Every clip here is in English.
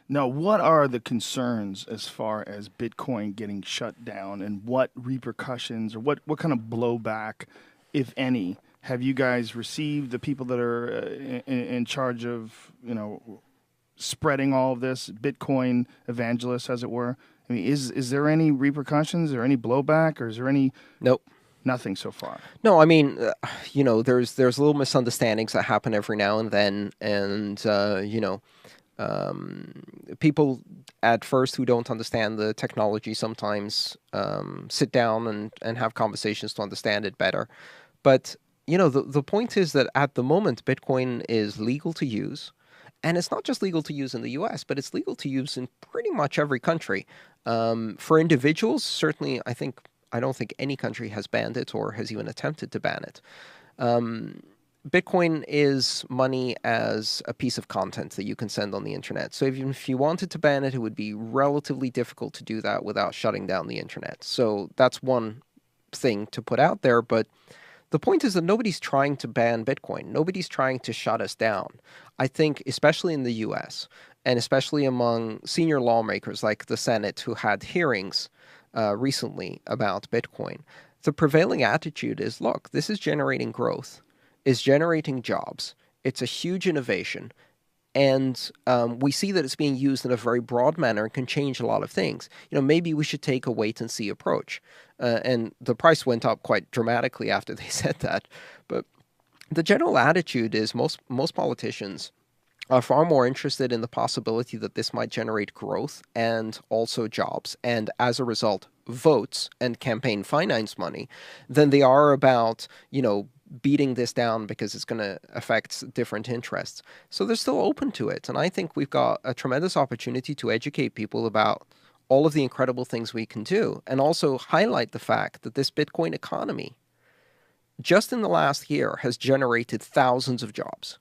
Now, what are the concerns as far as Bitcoin getting shut down, and what repercussions or what kind of blowback, if any, have you guys received? The people that are in charge of, spreading all of this, Bitcoin evangelists, as it were. I mean, is there any repercussions or any blowback, or is there any Nope. nothing so far? No, I mean, there's little misunderstandings that happen every now and then, and people at first who don't understand the technology sometimes sit down and have conversations to understand it better. But the point is that at the moment, Bitcoin is legal to use. And it's not just legal to use in the US, but it's legal to use in pretty much every country. For individuals, certainly, I don't think any country has banned it or has even attempted to ban it. Bitcoin is money as a piece of content that you can send on the internet. So even if you wanted to ban it, it would be relatively difficult to do that without shutting down the internet. So that's one thing to put out there. But the point is that nobody's trying to ban Bitcoin. Nobody's trying to shut us down. I think, especially in the US, and especially among senior lawmakers like the Senate who had hearings recently about Bitcoin, the prevailing attitude is, look, this is generating growth, is generating jobs. It's a huge innovation. And we see that it's being used in a very broad manner and can change a lot of things. Maybe we should take a wait and see approach. And the price went up quite dramatically after they said that. But the general attitude is most politicians are far more interested in the possibility that this might generate growth and also jobs, and as a result, votes and campaign finance money, than they are about, beating this down because it's going to affect different interests. So they're still open to it. And I think we've got a tremendous opportunity to educate people about all of the incredible things we can do, and also highlight the fact that this Bitcoin economy, just in the last year, has generated thousands of jobs.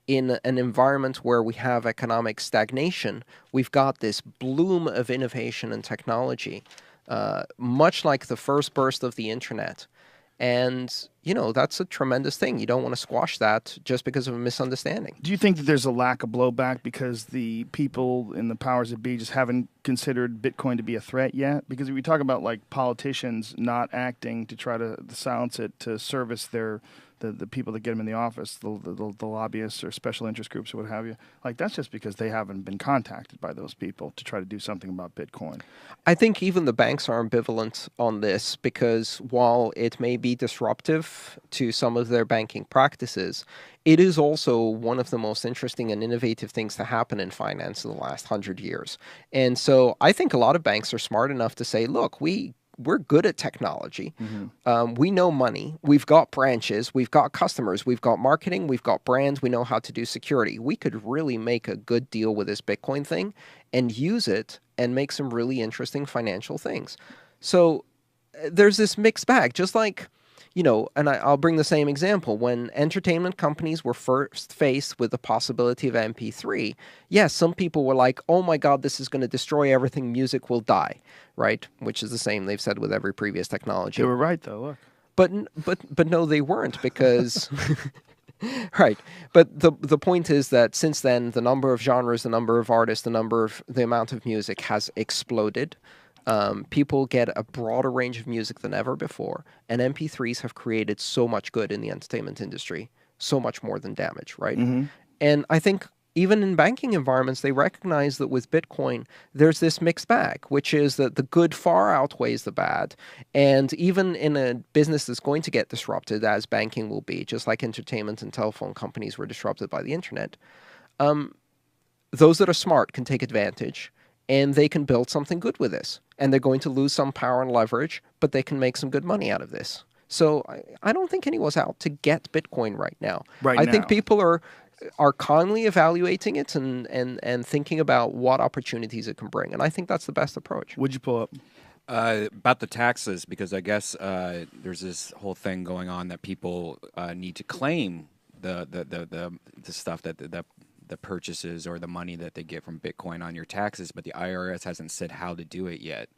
In an environment where we have economic stagnation, we've got this bloom of innovation and technology, much like the first burst of the internet. And, that's a tremendous thing. You don't want to squash that just because of a misunderstanding. Do you think that there's a lack of blowback because the people in the powers that be just haven't considered Bitcoin to be a threat yet? Because if we talk about like politicians not acting to try to silence it to service the people that get them in the office, the lobbyists or special interest groups or what have you, like that's just because they haven't been contacted by those people to try to do something about Bitcoin. I think even the banks are ambivalent on this because while it may be disruptive to some of their banking practices, it is also one of the most interesting and innovative things to happen in finance in the last 100 years. And so I think a lot of banks are smart enough to say, look, we're good at technology. We know money. We've got branches. We've got customers. We've got marketing. We've got brands. We know how to do security. We could really make a good deal with this Bitcoin thing and use it and make some really interesting financial things. So there's this mixed bag, just like, and I'll bring the same example. When entertainment companies were first faced with the possibility of MP3, yes, some people were like, oh my God, this is going to destroy everything. Music will die, right? Which is the same they've said with every previous technology. They were right, though. Look. But no, they weren't because... Right. But the point is that since then, the number of genres, the number of artists, the amount of music has exploded. People get a broader range of music than ever before, and MP3s have created so much good in the entertainment industry, so much more than damage, right? Mm-hmm. And I think even in banking environments, they recognize that with Bitcoin, there's this mixed bag, which is that the good far outweighs the bad. And even in a business that's going to get disrupted, as banking will be, just like entertainment and telephone companies were disrupted by the internet, those that are smart can take advantage and they can build something good with this. And they're going to lose some power and leverage, but they can make some good money out of this. So I don't think anyone's out to get Bitcoin right now. Right I think now. people are kindly evaluating it and thinking about what opportunities it can bring. And I think that's the best approach. What'd you pull up? About the taxes, because I guess there's this whole thing going on that people need to claim the stuff that the purchases or the money that they get from Bitcoin on your taxes, but the IRS hasn't said how to do it yet.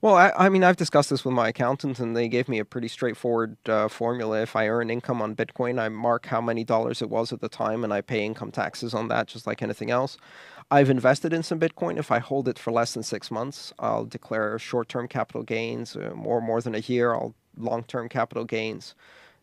Well, I mean, I've discussed this with my accountant, and they gave me a pretty straightforward formula. If I earn income on Bitcoin, I mark how many dollars it was at the time, and I pay income taxes on that, just like anything else. I've invested in some Bitcoin. If I hold it for less than 6 months, I'll declare short-term capital gains, or more than a year, I'll long-term capital gains,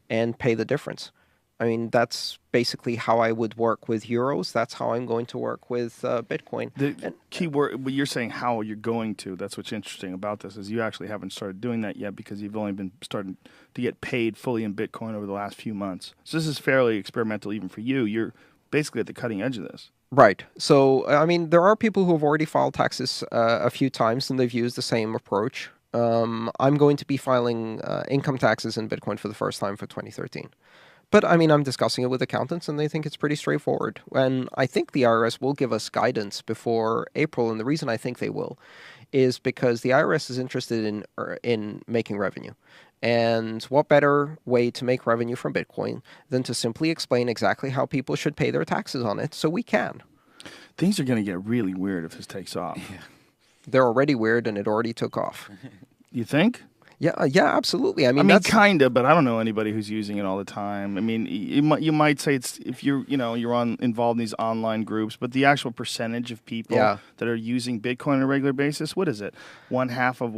and pay the difference. I mean, that's basically how I would work with euros. That's how I'm going to work with Bitcoin. The And key word, but you're saying how you're going to. That's what's interesting about this is you actually haven't started doing that yet because you've only been starting to get paid fully in Bitcoin over the last few months. So this is fairly experimental even for you. You're basically at the cutting edge of this. Right. So, I mean, there are people who have already filed taxes a few times, and they've used the same approach. I'm going to be filing income taxes in Bitcoin for the first time for 2013. But I mean, I'm discussing it with accountants, and they think it's pretty straightforward. And I think the IRS will give us guidance before April. And the reason I think they will is because the IRS is interested in making revenue. And what better way to make revenue from Bitcoin than to simply explain exactly how people should pay their taxes on it, so we can. Things are going to get really weird if this takes off. Yeah. They're already weird, and it already took off. You think? Yeah, absolutely. I I mean, mean, that's kind of, but I don't know anybody who's using it all the time. I mean, you might say it's if you're involved in these online groups, but the actual percentage of people Yeah. that are using Bitcoin on a regular basis, what is it? 1/2 of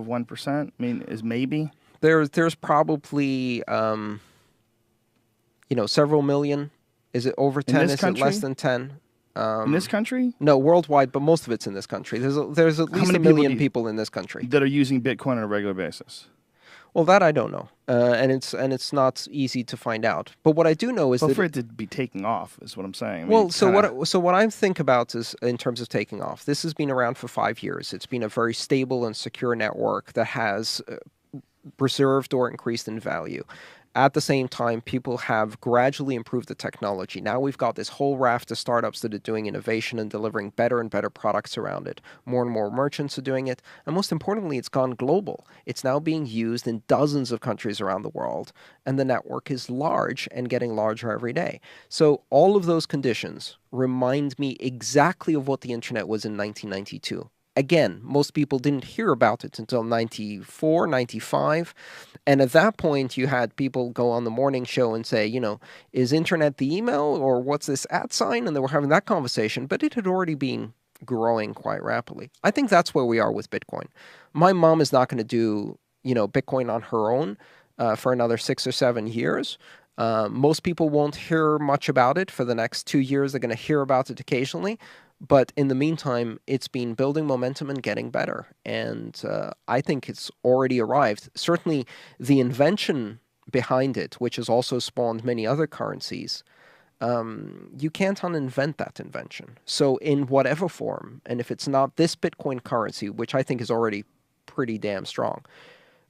1%? I mean, is maybe there's probably several million. Is it over 10? this Is it less country? than 10? In this country No, worldwide, but most of it's in this country. There's at How least many a people million do you- people in this country. that are using Bitcoin on a regular basis. Well, that I don't know, and it's not easy to find out. But what I do know is But that for it to be taking off is what I'm saying. I mean, well, it's so kinda- what I think about is in terms of taking off. This has been around for 5 years. It's been a very stable and secure network that has preserved or increased in value. At the same time, people have gradually improved the technology. Now we've got this whole raft of startups that are doing innovation and delivering better and better products around it. More and more merchants are doing it. And most importantly, it's gone global. It's now being used in dozens of countries around the world. And the network is large and getting larger every day. So all of those conditions remind me exactly of what the internet was in 1992. Again, most people didn't hear about it until 94, 95. And at that point, you had people go on the morning show and say, is internet the email or what's this @ sign? And they were having that conversation, but it had already been growing quite rapidly. I think that's where we are with Bitcoin. My mom is not going to do, Bitcoin on her own for another 6 or 7 years. Most people won't hear much about it for the next 2 years. They're going to hear about it occasionally. But in the meantime, it's been building momentum and getting better. And I think it's already arrived. Certainly, the invention behind it, which has also spawned many other currencies, you can't uninvent that invention. So in whatever form, and if it's not this Bitcoin currency, which I think is already pretty damn strong,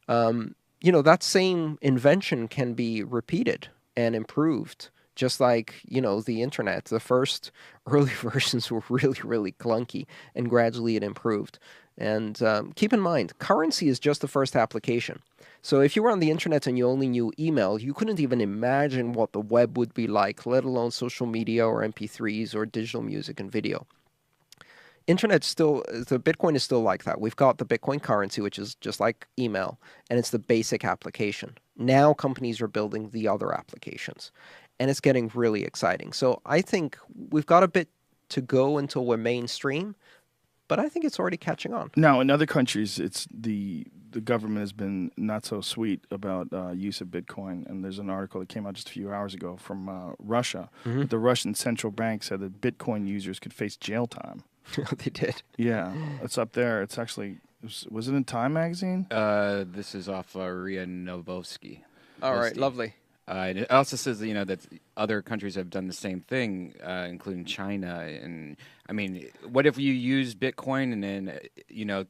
that same invention can be repeated and improved. Just like, the internet, the first early versions were really, really clunky, and gradually it improved. And keep in mind, currency is just the first application. So if you were on the internet and you only knew email, you couldn't even imagine what the web would be like, let alone social media or MP3s or digital music and video. The Bitcoin is still like that. We've got the Bitcoin currency, which is just like email, and it's the basic application. Now companies are building the other applications, and it's getting really exciting. So I think we've got a bit to go until we're mainstream, but I think it's already catching on. Now, in other countries, it's the government has been not so sweet about use of Bitcoin. And there's an article that came out just a few hours ago from Russia. Mm-hmm. The Russian central bank said that Bitcoin users could face jail time. They did. Yeah, it's up there. It's actually was it in Time magazine? This is off Ria Novosky. All right, lovely. And it also says that other countries have done the same thing, including China. And I mean, what if you use Bitcoin and then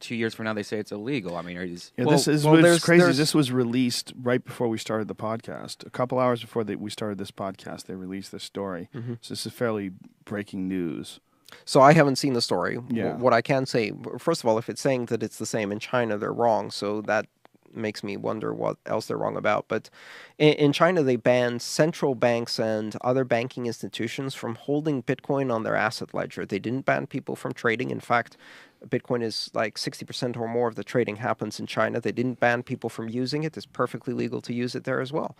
2 years from now they say it's illegal? I mean, This is what's crazy. This was released right before we started the podcast. A couple hours before we started this podcast, they released this story. Mm-hmm. So this is fairly breaking news. So I haven't seen the story. Yeah. What I can say, first of all, if it's saying that it's the same in China, they're wrong. So that makes me wonder what else they're wrong about. But in China, they banned central banks and other banking institutions from holding Bitcoin on their asset ledger. They didn't ban people from trading. In fact, Bitcoin is like 60% or more of the trading happens in China. They didn't ban people from using it. It's perfectly legal to use it there as well.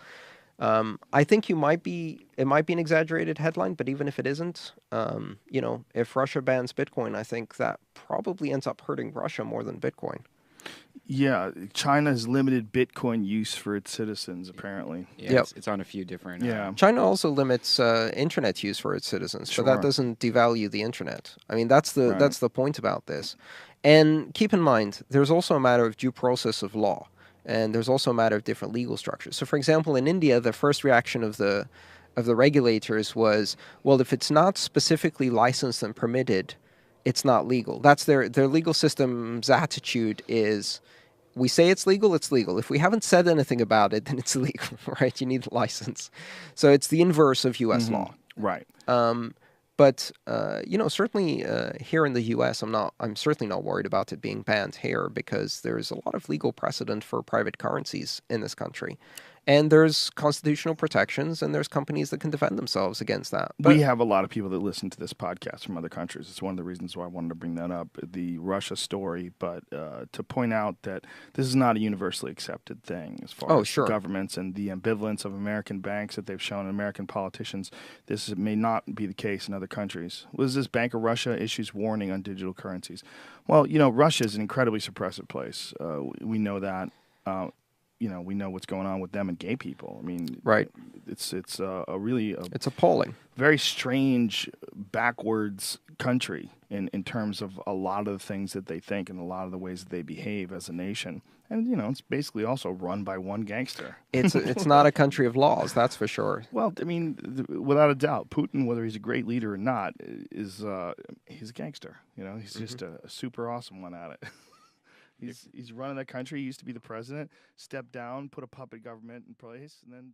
I think it might be an exaggerated headline, but even if it isn't, if Russia bans Bitcoin, I think that probably ends up hurting Russia more than Bitcoin. Yeah, China has limited Bitcoin use for its citizens, apparently. Yeah, Yep. it's on a few different. Yeah. China also limits internet use for its citizens, but that Sure. doesn't devalue the internet. I mean, that's the Right. point about this. And keep in mind, there's also a matter of due process of law, and there's also a matter of different legal structures. So, for example, in India, the first reaction of the regulators was, well, if it's not specifically licensed and permitted, it's not legal. That's their legal system's attitude is, we say it's legal, it's legal. If we haven't said anything about it, then it's illegal, right? You need a license. So it's the inverse of U.S. law. Right. But certainly here in the U.S., I'm certainly not worried about it being banned here because there's a lot of legal precedent for private currencies in this country. And there's constitutional protections, and there's companies that can defend themselves against that. But We have a lot of people that listen to this podcast from other countries. It's one of the reasons why I wanted to bring that up, the Russia story, but to point out that this is not a universally accepted thing as far as sure. governments and the ambivalence of American banks that they've shown, American politicians. This may not be the case in other countries. Was this Bank of Russia issues warning on digital currencies? Well, Russia is an incredibly suppressive place. We know that. We know what's going on with them and gay people. I mean, right. It's really It's appalling. very strange, backwards country in terms of a lot of the things that they think and a lot of the ways that they behave as a nation. And, it's basically also run by one gangster. It's not a country of laws, that's for sure. Well, I mean, without a doubt, Putin, whether he's a great leader or not, he's a gangster. He's just a super awesome one at it. He's running that country. He used to be the president, stepped down, put a puppet government in place, and then